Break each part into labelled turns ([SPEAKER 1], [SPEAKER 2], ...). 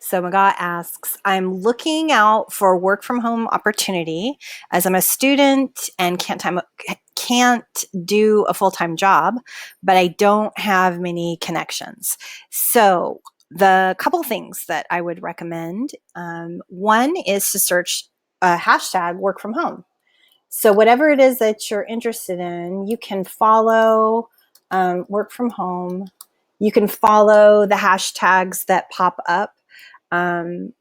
[SPEAKER 1] So Magat asks, I'm looking out for work from home opportunity as I'm a student and can't do a full-time job, but I don't have many connections. So the couple things that I would recommend, one is to search a hashtag work from home. So whatever it is that you're interested in, you can follow work from home. You can follow the hashtags that pop up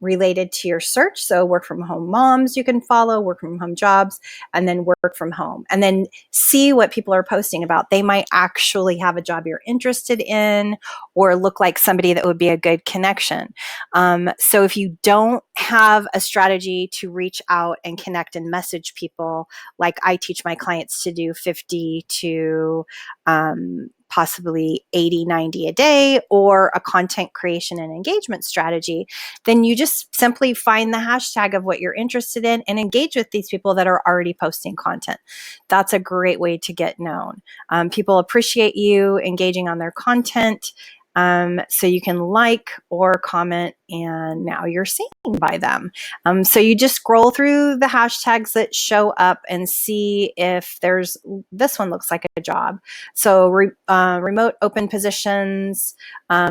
[SPEAKER 1] related to your search. So work from home moms, you can follow work from home jobs, and then work from home, and then see what people are posting about. They might actually have a job you're interested in or look like somebody that would be a good connection. So if you don't have a strategy to reach out and connect and message people, like I teach my clients to do 50 to possibly 80, 90 a day, or a content creation and engagement strategy, then you just simply find the hashtag of what you're interested in and engage with these people that are already posting content. That's a great way to get known. People appreciate you engaging on their content. So you can like or comment, and now you're seen by them. So you just scroll through the hashtags that show up and see if this one looks like a job. So remote open positions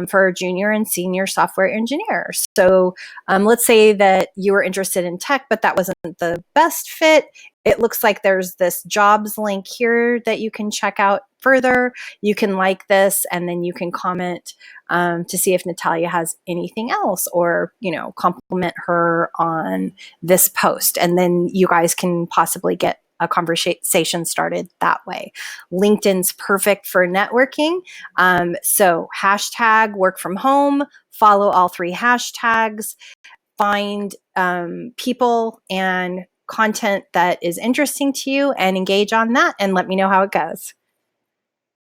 [SPEAKER 1] for junior and senior software engineers. So let's say that you were interested in tech, but that wasn't the best fit. It looks like there's this jobs link here that you can check out further. You can like this, and then you can comment to see if Natalia has anything else, or, compliment her on this post. And then you guys can possibly get a conversation started that way. LinkedIn's perfect for networking. So hashtag work from home, follow all three hashtags, find people and content that is interesting to you and engage on that, and let me know how it goes.